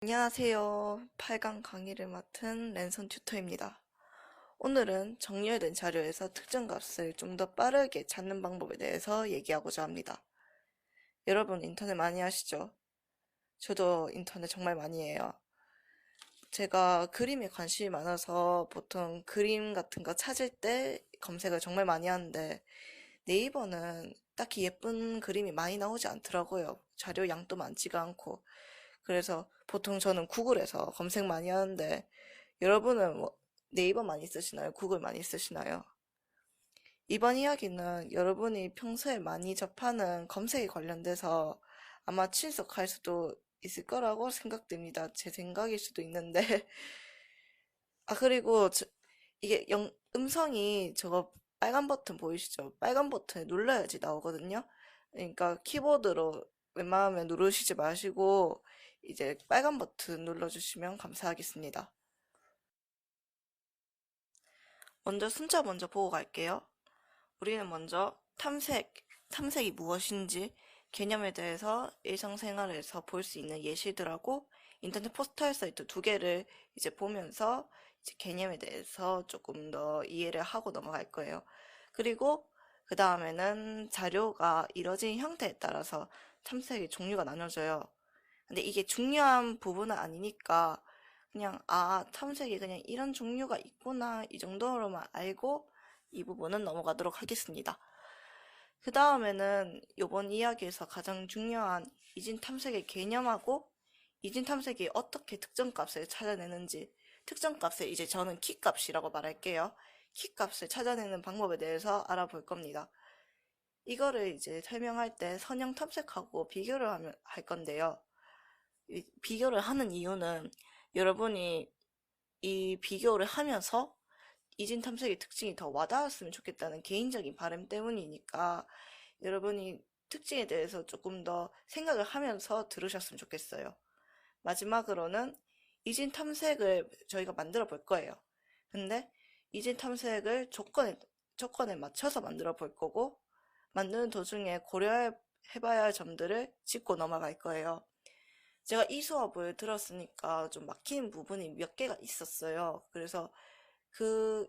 안녕하세요. 8강 강의를 맡은 랜선 튜터입니다. 오늘은 정렬된 자료에서 특정 값을 좀 더 빠르게 찾는 방법에 대해서 얘기하고자 합니다. 여러분 인터넷 많이 하시죠? 저도 인터넷 정말 많이 해요. 제가 그림에 관심이 많아서 보통 그림 같은 거 찾을 때 검색을 정말 많이 하는데 네이버는 딱히 예쁜 그림이 많이 나오지 않더라고요. 자료 양도 많지가 않고. 그래서 보통 저는 구글에서 검색 많이 하는데 여러분은 뭐 네이버 많이 쓰시나요? 구글 많이 쓰시나요? 이번 이야기는 여러분이 평소에 많이 접하는 검색에 관련돼서 아마 친숙할 수도 있을 거라고 생각됩니다. 제 생각일 수도 있는데. 그리고 이게 음성이 저거 빨간 버튼 보이시죠? 빨간 버튼을 눌러야지 나오거든요. 그러니까 키보드로 웬만하면 누르시지 마시고 이제 빨간 버튼 눌러주시면 감사하겠습니다. 먼저 순자 먼저 보고 갈게요. 우리는 먼저 탐색이 무엇인지 개념에 대해서 일상생활에서 볼 수 있는 예시들하고 인터넷 포스터 사이트 두 개를 이제 보면서 이제 개념에 대해서 조금 더 이해를 하고 넘어갈 거예요. 그리고 그 다음에는 자료가 이뤄진 형태에 따라서 탐색의 종류가 나눠져요. 근데 이게 중요한 부분은 아니니까 그냥 탐색이 그냥 이런 종류가 있구나 이 정도로만 알고 이 부분은 넘어가도록 하겠습니다. 그 다음에는 이번 이야기에서 가장 중요한 이진 탐색의 개념하고 이진 탐색이 어떻게 특정 값을 찾아내는지 특정 값을 이제 저는 키 값이라고 말할게요. 키 값을 찾아내는 방법에 대해서 알아볼 겁니다. 이거를 이제 설명할 때 선형 탐색하고 비교를 할 건데요. 비교를 하는 이유는 여러분이 이 비교를 하면서 이진 탐색의 특징이 더 와닿았으면 좋겠다는 개인적인 바람 때문이니까 여러분이 특징에 대해서 조금 더 생각을 하면서 들으셨으면 좋겠어요. 마지막으로는 이진 탐색을 저희가 만들어 볼 거예요. 근데 이진 탐색을 조건에 맞춰서 만들어 볼 거고 만드는 도중에 고려해봐야 할 점들을 짚고 넘어갈 거예요. 제가 이 수업을 들었으니까 좀 막히는 부분이 몇 개가 있었어요. 그래서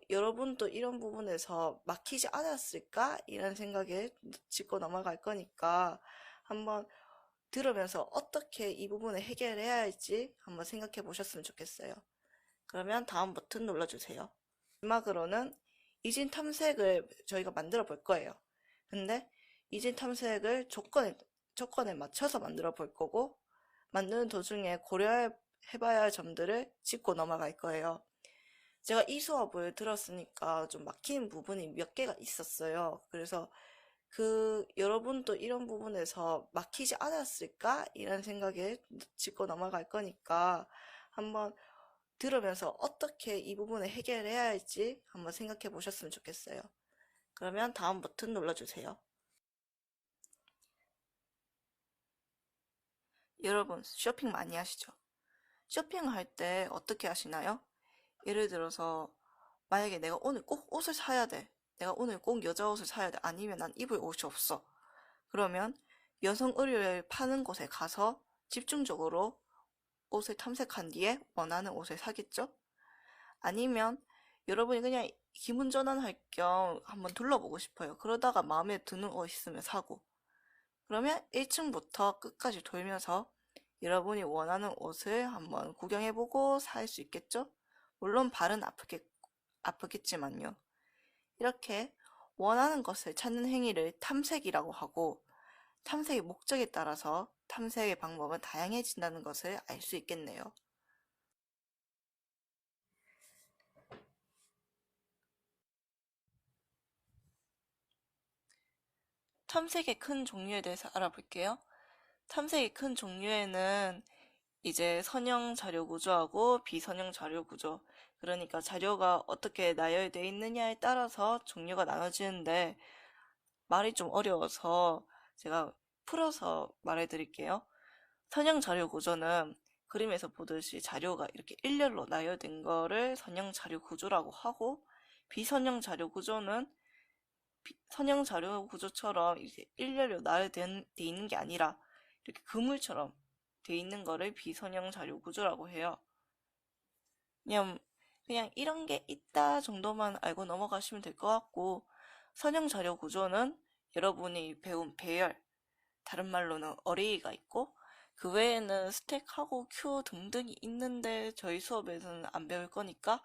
여러분도 이런 부분에서 막히지 않았을까? 이런 생각에 짚고 넘어갈 거니까 한번 들으면서 어떻게 이 부분을 해결해야 할지 한번 생각해 보셨으면 좋겠어요. 그러면 다음 버튼 눌러주세요. 마지막으로는 이진 탐색을 저희가 만들어 볼 거예요. 근데 이진 탐색을 조건에 맞춰서 만들어 볼 거고 만드는 도중에 고려해봐야 할 점들을 짚고 넘어갈 거예요. 제가 이 수업을 들었으니까 좀 막히는 부분이 몇 개가 있었어요. 그래서 여러분도 이런 부분에서 막히지 않았을까? 이런 생각에 짚고 넘어갈 거니까 한번 들으면서 어떻게 이 부분을 해결해야 할지 한번 생각해 보셨으면 좋겠어요. 그러면 다음 버튼 눌러주세요. 여러분, 쇼핑 많이 하시죠? 쇼핑할 때 어떻게 하시나요? 예를 들어서 만약에 내가 오늘 꼭 옷을 사야 돼. 내가 오늘 꼭 여자 옷을 사야 돼. 아니면 난 입을 옷이 없어. 그러면 여성 의류를 파는 곳에 가서 집중적으로 옷을 탐색한 뒤에 원하는 옷을 사겠죠? 아니면 여러분이 그냥 기분 전환할 겸 한번 둘러보고 싶어요. 그러다가 마음에 드는 옷 있으면 사고. 그러면 1층부터 끝까지 돌면서 여러분이 원하는 옷을 한번 구경해보고 살 수 있겠죠? 물론 발은 아프겠지만요. 이렇게 원하는 것을 찾는 행위를 탐색이라고 하고 탐색의 목적에 따라서 탐색의 방법은 다양해진다는 것을 알 수 있겠네요. 탐색의 큰 종류에 대해서 알아볼게요. 탐색의 큰 종류에는 이제 선형 자료 구조하고 비선형 자료 구조, 그러니까 자료가 어떻게 나열되어 있느냐에 따라서 종류가 나눠지는데 말이 좀 어려워서 제가 풀어서 말해드릴게요. 선형 자료 구조는 그림에서 보듯이 자료가 이렇게 일렬로 나열된 거를 선형 자료 구조라고 하고, 비선형 자료 구조는 선형 자료 구조처럼 이렇게 일렬로 나열돼 있는 게 아니라 이렇게 그물처럼 돼 있는 거를 비선형 자료 구조라고 해요. 그냥 이런 게 있다 정도만 알고 넘어가시면 될 것 같고, 선형 자료 구조는 여러분이 배운 배열, 다른 말로는 어레이가 있고, 그 외에는 스택하고 큐 등등이 있는데 저희 수업에서는 안 배울 거니까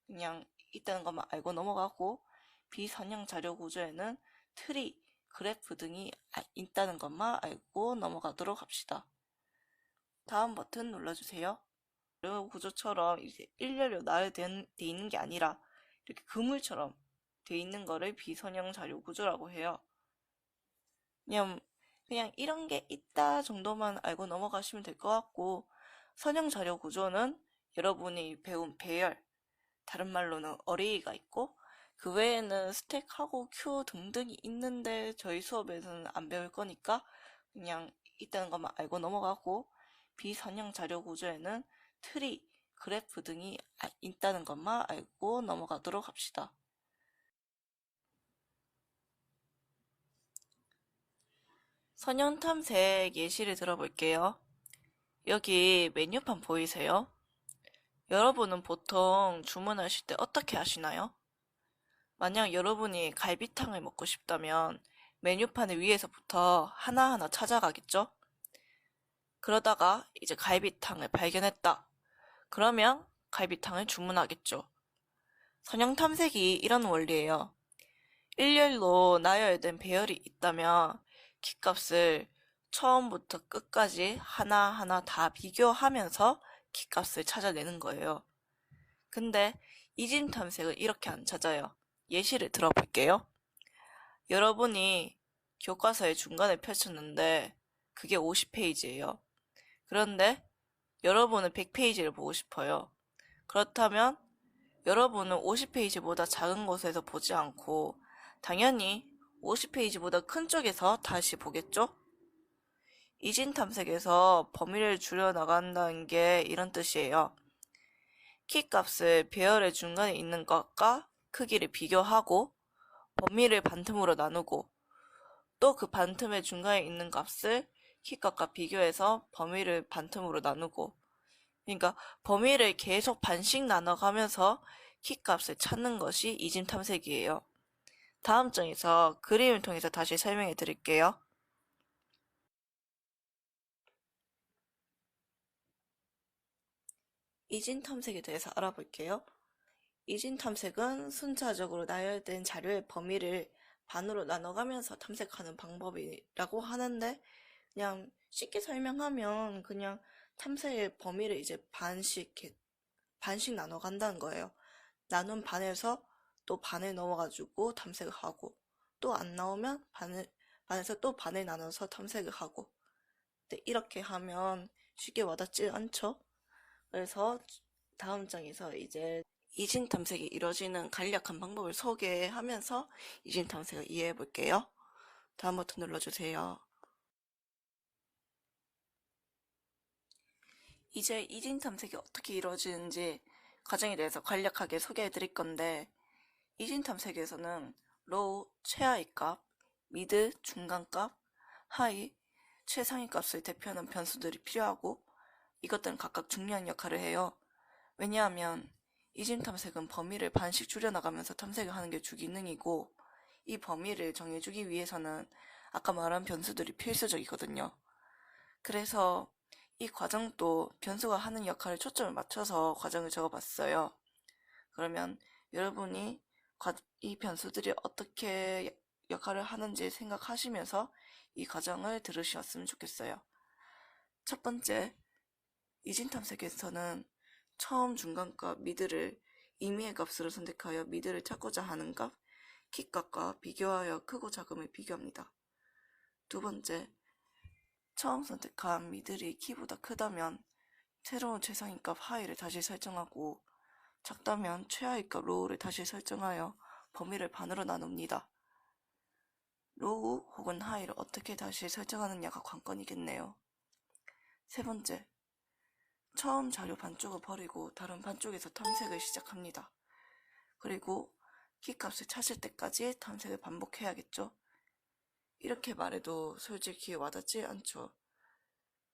그냥 있다는 것만 알고 넘어가고, 비선형 자료 구조에는 트리, 그래프 등이 있다는 것만 알고 넘어가도록 합시다. 다음 버튼 눌러주세요. 자료 구조처럼 이제 일렬로 나열돼 있는 게 아니라 이렇게 그물처럼 돼 있는 거를 비선형 자료 구조라고 해요. 그냥 이런 게 있다 정도만 알고 넘어가시면 될 것 같고, 선형 자료 구조는 여러분이 배운 배열, 다른 말로는 어레이가 있고, 그 외에는 스택하고 큐 등등이 있는데 저희 수업에서는 안 배울 거니까 그냥 있다는 것만 알고 넘어가고, 비선형 자료 구조에는 트리, 그래프 등이 있다는 것만 알고 넘어가도록 합시다. 선형 탐색 예시를 들어볼게요. 여기 메뉴판 보이세요? 여러분은 보통 주문하실 때 어떻게 하시나요? 만약 여러분이 갈비탕을 먹고 싶다면 메뉴판을 위에서부터 하나하나 찾아가겠죠? 그러다가 이제 갈비탕을 발견했다. 그러면 갈비탕을 주문하겠죠. 선형 탐색이 이런 원리예요. 일렬로 나열된 배열이 있다면 키값을 처음부터 끝까지 하나하나 다 비교하면서 키값을 찾아내는 거예요. 근데 이진 탐색은 이렇게 안 찾아요. 예시를 들어볼게요. 여러분이 교과서의 중간에 펼쳤는데 그게 50페이지예요. 그런데 여러분은 100페이지를 보고 싶어요. 그렇다면 여러분은 50페이지보다 작은 곳에서 보지 않고 당연히 50페이지보다 큰 쪽에서 다시 보겠죠? 이진 탐색에서 범위를 줄여나간다는 게 이런 뜻이에요. 키 값을 배열의 중간에 있는 것과 크기를 비교하고 범위를 반틈으로 나누고 또 그 반틈의 중간에 있는 값을 키 값과 비교해서 범위를 반틈으로 나누고, 그러니까 범위를 계속 반씩 나눠가면서 키 값을 찾는 것이 이진 탐색이에요. 다음 장에서 그림을 통해서 다시 설명해 드릴게요. 이진 탐색에 대해서 알아볼게요. 이진 탐색은 순차적으로 나열된 자료의 범위를 반으로 나눠가면서 탐색하는 방법이라고 하는데, 그냥 쉽게 설명하면 그냥 탐색의 범위를 이제 반씩 나눠간다는 거예요. 나눈 반에서 또 반을 넘어가지고 탐색을 하고, 또 안 나오면 반에서 또 반을 나눠서 탐색을 하고. 근데 이렇게 하면 쉽게 와닿지 않죠? 그래서 다음 장에서 이제 이진 탐색이 이루어지는 간략한 방법을 소개하면서 이진 탐색을 이해해 볼게요. 다음 버튼 눌러주세요. 이제 이진 탐색이 어떻게 이루어지는지 과정에 대해서 간략하게 소개해 드릴 건데, 이진 탐색에서는 로우, 최하위 값, 미드, 중간값, 하위, 최상위 값을 대표하는 변수들이 필요하고, 이것들은 각각 중요한 역할을 해요. 왜냐하면 이진 탐색은 범위를 반씩 줄여나가면서 탐색을 하는 게 주 기능이고, 이 범위를 정해주기 위해서는 아까 말한 변수들이 필수적이거든요. 그래서 이 과정도 변수가 하는 역할에 초점을 맞춰서 과정을 적어봤어요. 그러면 여러분이 이 변수들이 어떻게 역할을 하는지 생각하시면서 이 과정을 들으셨으면 좋겠어요. 첫 번째, 이진 탐색에서는 처음 중간값 미드를 임의의 값으로 선택하여 미드를 찾고자 하는 값, 키 값과 비교하여 크고 작음을 비교합니다. 두 번째, 처음 선택한 미들이 키보다 크다면 새로운 최상위값 하위를 다시 설정하고, 작다면 최하위값 로우를 다시 설정하여 범위를 반으로 나눕니다. 로우 혹은 하위를 어떻게 다시 설정하느냐가 관건이겠네요. 세 번째, 처음 자료 반쪽을 버리고 다른 반쪽에서 탐색을 시작합니다. 그리고 키값을 찾을 때까지 탐색을 반복해야겠죠. 이렇게 말해도 솔직히 와닿지 않죠.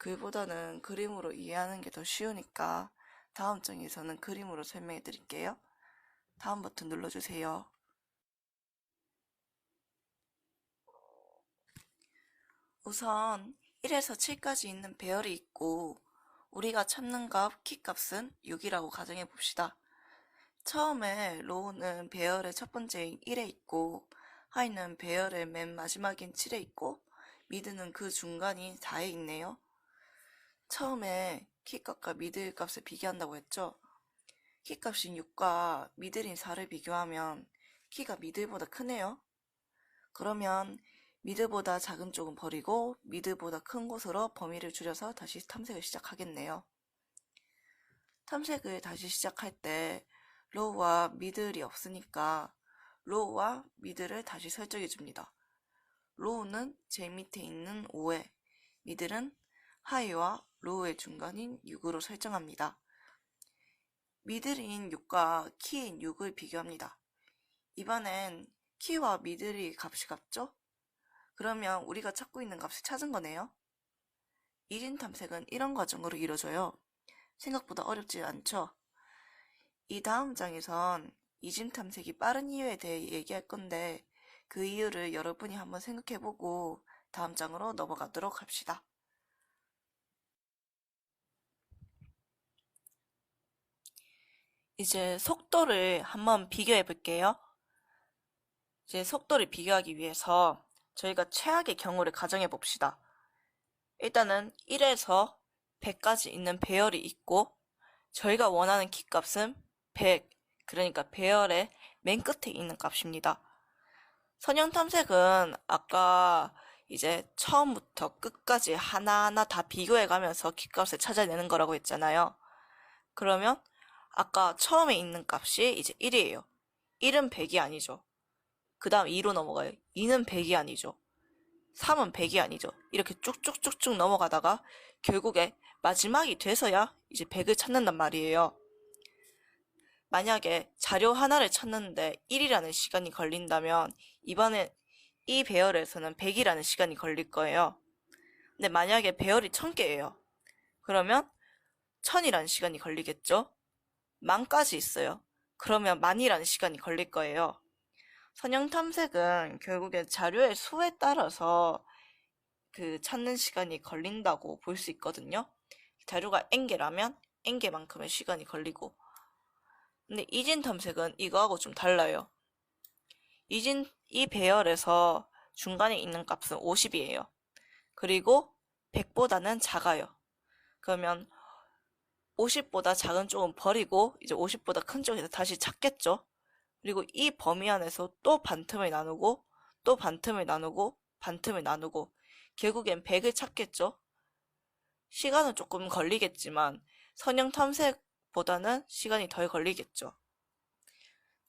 글보다는 그림으로 이해하는 게 더 쉬우니까 다음 장에서는 그림으로 설명해 드릴게요. 다음 버튼 눌러주세요. 우선 1에서 7까지 있는 배열이 있고 우리가 찾는 값, 키값은 6이라고 가정해 봅시다. 처음에 로우는 배열의 첫 번째인 1에 있고 하이는 배열의 맨 마지막인 7에 있고 미드는 그 중간인 4에 있네요. 처음에 키값과 미들 값을 비교한다고 했죠. 키값인 6과 미들인 4를 비교하면 키가 미들보다 크네요. 그러면 미드보다 작은 쪽은 버리고 미드보다 큰 곳으로 범위를 줄여서 다시 탐색을 시작하겠네요. 탐색을 다시 시작할 때 로우와 미들이 없으니까 로우와 미들을 다시 설정해 줍니다. 로우는 제일 밑에 있는 5에, 미들은 하이와 로우의 중간인 6으로 설정합니다. 미들인 6과 키인 6을 비교합니다. 이번엔 키와 미들이 값이 같죠? 그러면 우리가 찾고 있는 값을 찾은 거네요. 1인 탐색은 이런 과정으로 이루어져요. 생각보다 어렵지 않죠? 이 다음 장에선 이진 탐색이 빠른 이유에 대해 얘기할 건데 그 이유를 여러분이 한번 생각해보고 다음 장으로 넘어가도록 합시다. 이제 속도를 한번 비교해 볼게요. 이제 속도를 비교하기 위해서 저희가 최악의 경우를 가정해 봅시다. 일단은 1에서 100까지 있는 배열이 있고 저희가 원하는 키값은 100, 그러니까 배열의 맨 끝에 있는 값입니다. 선형 탐색은 아까 이제 처음부터 끝까지 하나하나 다 비교해 가면서 키값을 찾아내는 거라고 했잖아요. 그러면 아까 처음에 있는 값이 이제 1이에요. 1은 100이 아니죠. 그 다음 2로 넘어가요. 2는 100이 아니죠. 3은 100이 아니죠. 이렇게 쭉쭉쭉쭉 넘어가다가 결국에 마지막이 돼서야 이제 100을 찾는단 말이에요. 만약에 자료 하나를 찾는데 1이라는 시간이 걸린다면 이번엔 이 배열에서는 100이라는 시간이 걸릴 거예요. 근데 만약에 배열이 1000개예요. 그러면 1000이라는 시간이 걸리겠죠? 만까지 있어요. 그러면 만이라는 시간이 걸릴 거예요. 선형 탐색은 결국엔 자료의 수에 따라서 그 찾는 시간이 걸린다고 볼 수 있거든요. 자료가 N개라면 N개만큼의 시간이 걸리고. 근데 이진 탐색은 이거하고 좀 달라요. 이 배열에서 중간에 있는 값은 50이에요. 그리고 100보다는 작아요. 그러면 50보다 작은 쪽은 버리고 이제 50보다 큰 쪽에서 다시 찾겠죠. 그리고 이 범위 안에서 또 반틈을 나누고 또 반틈을 나누고 반틈을 나누고 결국엔 100을 찾겠죠. 시간은 조금 걸리겠지만 선형 탐색보다는 시간이 덜 걸리겠죠.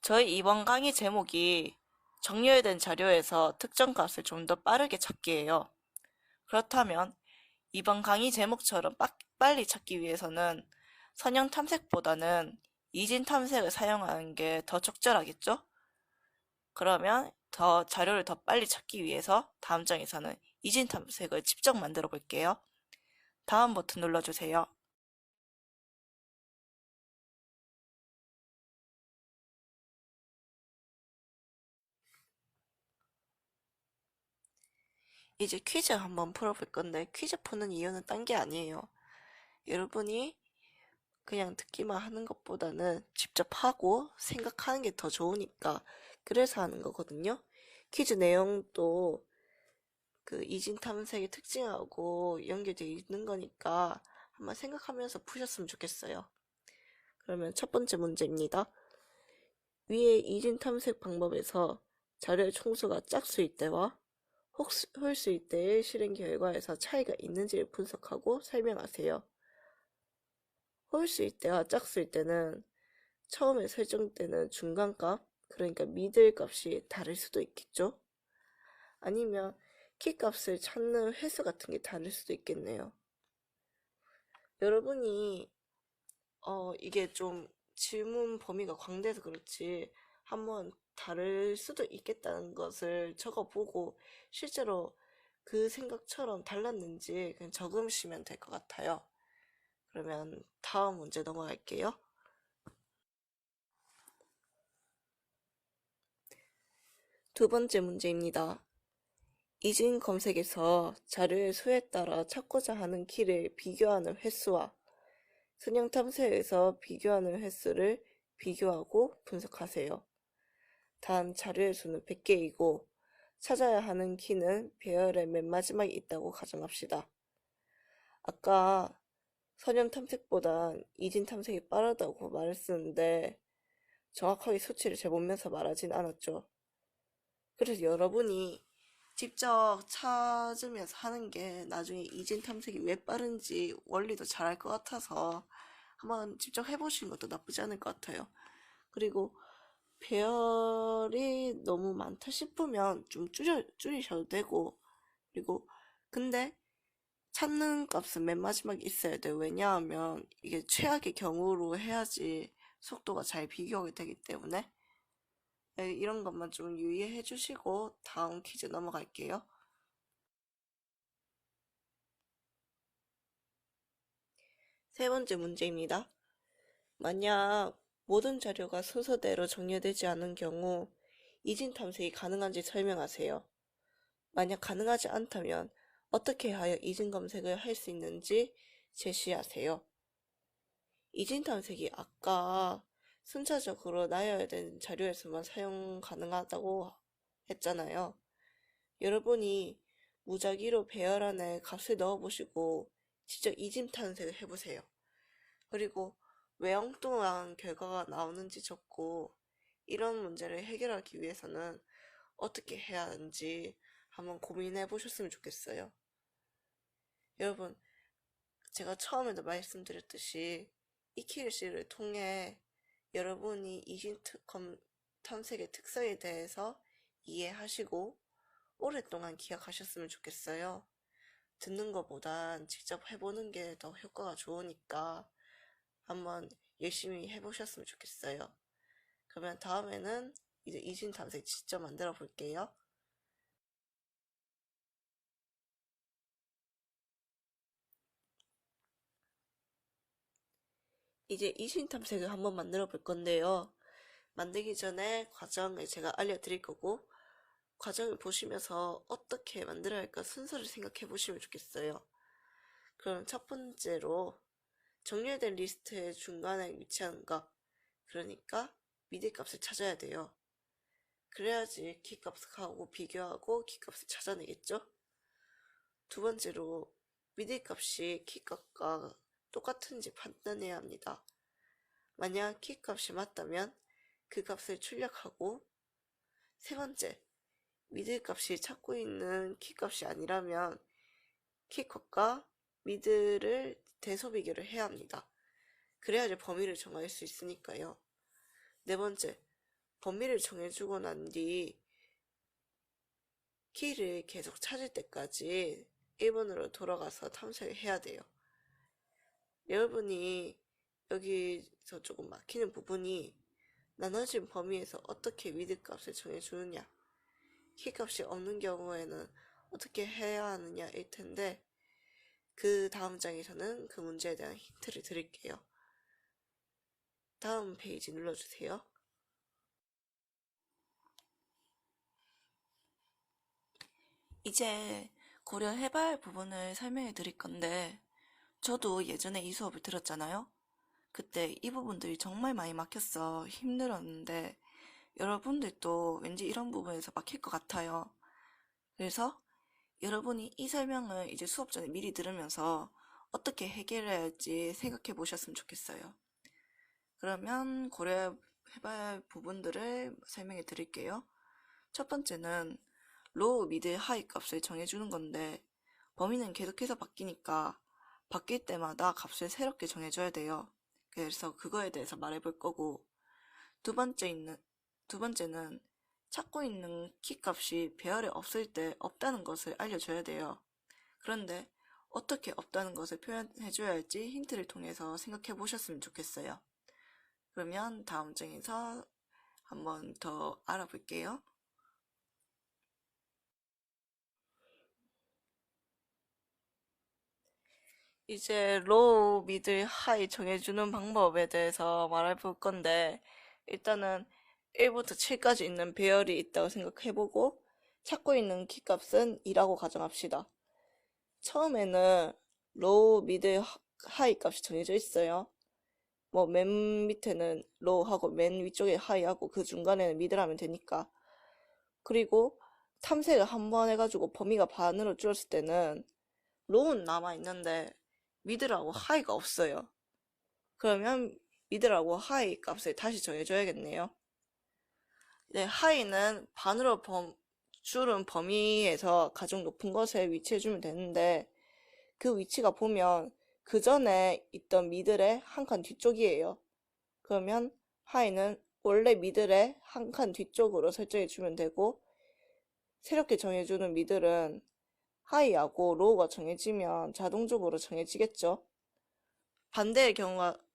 저희 이번 강의 제목이 정렬된 자료에서 특정 값을 좀 더 빠르게 찾기예요. 그렇다면 이번 강의 제목처럼 빨리 찾기 위해서는 선형 탐색보다는 이진 탐색을 사용하는 게 더 적절하겠죠? 그러면 자료를 더 빨리 찾기 위해서 다음 장에서는 이진 탐색을 직접 만들어 볼게요. 다음 버튼 눌러주세요. 이제 퀴즈 한번 풀어볼 건데 퀴즈 푸는 이유는 딴 게 아니에요. 여러분이 그냥 듣기만 하는 것보다는 직접 하고 생각하는 게 더 좋으니까 그래서 하는 거거든요. 퀴즈 내용도 그 이진 탐색의 특징하고 연결되어 있는 거니까 한번 생각하면서 푸셨으면 좋겠어요. 그러면 첫 번째 문제입니다. 위의 이진 탐색 방법에서 자료의 총수가 짝수일 때와 홀수일 때의 실행 결과에서 차이가 있는지를 분석하고 설명하세요. 홀수일 때와 짝수일 때는 처음에 설정되는 중간값, 그러니까 미들 값이 다를 수도 있겠죠? 아니면 키 값을 찾는 횟수 같은 게 다를 수도 있겠네요. 여러분이 이게 좀 질문 범위가 광대해서 그렇지 한번 다를 수도 있겠다는 것을 적어보고 실제로 그 생각처럼 달랐는지 그냥 적으시면 될 것 같아요. 그러면 다음 문제 넘어갈게요. 두 번째 문제입니다. 이진 검색에서 자료의 수에 따라 찾고자 하는 키를 비교하는 횟수와 순형 탐색에서 비교하는 횟수를 비교하고 분석하세요. 단 자료의 수는 100개이고 찾아야 하는 키는 배열의 맨 마지막에 있다고 가정합시다. 아까 선형 탐색보단 이진 탐색이 빠르다고 말했었는데 정확하게 수치를 재보면서 말하진 않았죠. 그래서 여러분이 직접 찾으면서 하는 게 나중에 이진 탐색이 왜 빠른지 원리도 잘 알 것 같아서 한번 직접 해보시는 것도 나쁘지 않을 것 같아요. 그리고 배열이 너무 많다 싶으면 좀 줄이셔도 되고, 그리고 근데 찾는 값은 맨 마지막에 있어야 돼요. 왜냐하면 이게 최악의 경우로 해야지 속도가 잘 비교가 되기 때문에. 네, 이런 것만 좀 유의해 주시고 다음 퀴즈 넘어갈게요. 세 번째 문제입니다. 만약 모든 자료가 순서대로 정렬되지 않은 경우 이진 탐색이 가능한지 설명하세요. 만약 가능하지 않다면 어떻게 하여 이진 검색을 할 수 있는지 제시하세요. 이진 탐색이 아까 순차적으로 나열야 되는 자료에서만 사용 가능하다고 했잖아요. 여러분이 무작위로 배열 안에 값을 넣어보시고 직접 이진 탐색을 해보세요. 그리고 왜 엉뚱한 결과가 나오는지 적고 이런 문제를 해결하기 위해서는 어떻게 해야 하는지 한번 고민해 보셨으면 좋겠어요. 여러분, 제가 처음에도 말씀드렸듯이 EQC를 통해 여러분이 이진특검 탐색의 특성에 대해서 이해하시고 오랫동안 기억하셨으면 좋겠어요. 듣는 것보단 직접 해보는 게 더 효과가 좋으니까 한번 열심히 해보셨으면 좋겠어요. 그러면 다음에는 이제 이진 탐색 직접 만들어 볼게요. 이제 이진 탐색을 한번 만들어 볼 건데요. 만들기 전에 과정을 제가 알려드릴 거고 과정을 보시면서 어떻게 만들어야 할까 순서를 생각해 보시면 좋겠어요. 그럼 첫 번째로 정렬된 리스트의 중간에 위치하는 것, 그러니까 미디 값을 찾아야 돼요. 그래야지 키 값하고 비교하고 키 값을 찾아내겠죠? 두 번째로 미디 값이 키 값과 똑같은지 판단해야 합니다. 만약 키 값이 맞다면 그 값을 출력하고, 세 번째, 미드 값이 찾고 있는 키 값이 아니라면 키 값과 미드를 대소 비교를 해야 합니다. 그래야지 범위를 정할 수 있으니까요. 네 번째, 범위를 정해주고 난 뒤 키를 계속 찾을 때까지 1번으로 돌아가서 탐색을 해야 돼요. 여러분이 여기서 조금 막히는 부분이 나눠진 범위에서 어떻게 미드 값을 정해주느냐, 키 값이 없는 경우에는 어떻게 해야 하느냐일 텐데, 그 다음 장에서는 그 문제에 대한 힌트를 드릴게요. 다음 페이지 눌러주세요. 이제 고려해봐야 할 부분을 설명해 드릴 건데, 저도 예전에 이 수업을 들었잖아요. 그때 이 부분들이 정말 많이 막혔어. 힘들었는데, 여러분들도 왠지 이런 부분에서 막힐 것 같아요. 그래서 여러분이 이 설명을 이제 수업 전에 미리 들으면서 어떻게 해결해야 할지 생각해 보셨으면 좋겠어요. 그러면 고려해봐야 할 부분들을 설명해 드릴게요. 첫 번째는 로우, 미드, 하이 값을 정해주는 건데 범위는 계속해서 바뀌니까 바뀔 때마다 값을 새롭게 정해줘야 돼요. 그래서 그거에 대해서 말해볼 거고, 두 번째는 찾고 있는 키 값이 배열에 없을 때 없다는 것을 알려줘야 돼요. 그런데 어떻게 없다는 것을 표현해줘야 할지 힌트를 통해서 생각해 보셨으면 좋겠어요. 그러면 다음 장에서 한번 더 알아볼게요. 이제 로우, 미들, 하이 정해주는 방법에 대해서 말해 볼 건데, 일단은 1부터 7까지 있는 배열이 있다고 생각해보고, 찾고 있는 키값은 2라고 가정합시다. 처음에는 로우, 미들, 하이 값이 정해져 있어요. 뭐 맨 밑에는 로우하고 맨 위쪽에 하이하고 그 중간에는 미들 하면 되니까. 그리고 탐색을 한 번 해가지고 범위가 반으로 줄었을 때는 로우는 남아있는데 미들하고 하이가 없어요. 그러면 미들하고 하이 값을 다시 정해줘야겠네요. 네, 하이는 반으로 줄은 범위에서 가장 높은 것에 위치해주면 되는데 그 위치가 보면 그 전에 있던 미들의 한 칸 뒤쪽이에요. 그러면 하이는 원래 미들의 한 칸 뒤쪽으로 설정해주면 되고 새롭게 정해주는 미들은 하이하고 로우가 정해지면 자동적으로 정해지겠죠. 반대의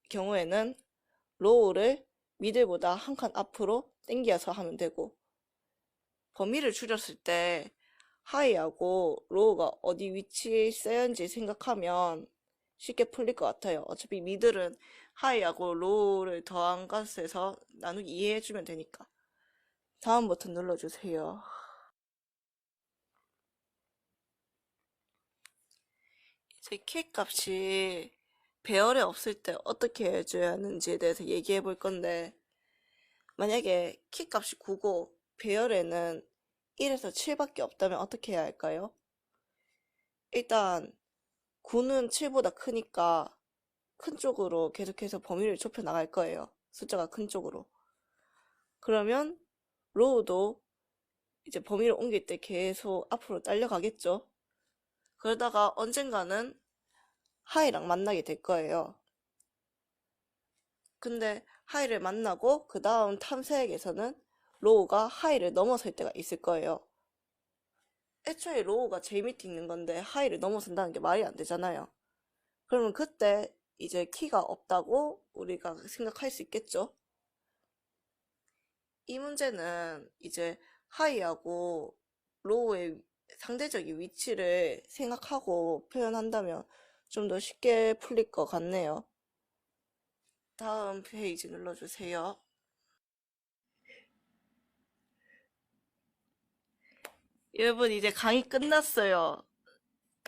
경우에는 로우를 미들보다 한 칸 앞으로 당겨서 하면 되고 범위를 줄였을 때 하이하고 로우가 어디 위치에 있어야 하는지 생각하면 쉽게 풀릴 것 같아요. 어차피 미들은 하이하고 로우를 더한 값에서 나누기 이해해주면 되니까. 다음 버튼 눌러주세요. 이제 키 값이 배열에 없을 때 어떻게 해줘야 하는지에 대해서 얘기해 볼 건데, 만약에 키 값이 9고 배열에는 1에서 7밖에 없다면 어떻게 해야 할까요? 일단 9는 7보다 크니까 큰 쪽으로 계속해서 범위를 좁혀 나갈 거예요. 숫자가 큰 쪽으로. 그러면 로우도 이제 범위를 옮길 때 계속 앞으로 딸려가겠죠. 그러다가 언젠가는 하이랑 만나게 될 거예요. 근데 하이를 만나고 그 다음 탐색에서는 로우가 하이를 넘어설 때가 있을 거예요. 애초에 로우가 제일 밑에 있는 건데 하이를 넘어선다는 게 말이 안 되잖아요. 그러면 그때 이제 키가 없다고 우리가 생각할 수 있겠죠? 이 문제는 이제 하이하고 로우의 상대적인 위치를 생각하고 표현한다면 좀 더 쉽게 풀릴 것 같네요. 다음 페이지 눌러주세요. 여러분 이제 강의 끝났어요.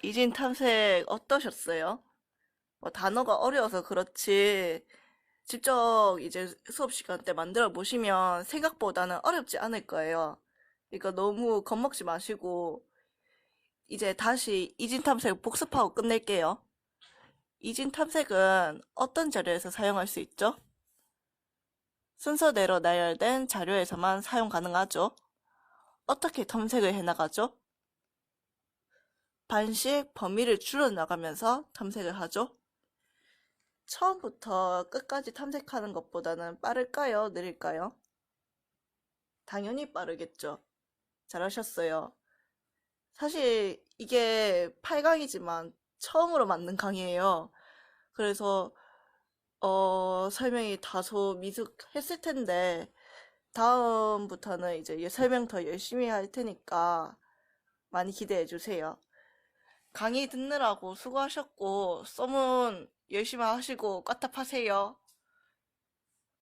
이진 탐색 어떠셨어요? 뭐 단어가 어려워서 그렇지 직접 이제 수업 시간 때 만들어 보시면 생각보다는 어렵지 않을 거예요. 그러니까 너무 겁먹지 마시고 이제 다시 이진 탐색 복습하고 끝낼게요. 이진 탐색은 어떤 자료에서 사용할 수 있죠? 순서대로 나열된 자료에서만 사용 가능하죠. 어떻게 탐색을 해나가죠? 반씩 범위를 줄여나가면서 탐색을 하죠. 처음부터 끝까지 탐색하는 것보다는 빠를까요? 느릴까요? 당연히 빠르겠죠. 잘하셨어요. 사실 이게 8강이지만 처음으로 만든 강의예요. 그래서 설명이 다소 미숙했을 텐데 다음부터는 이제 설명 더 열심히 할 테니까 많이 기대해 주세요. 강의 듣느라고 수고하셨고 소문 열심히 하시고 꽈탑하세요.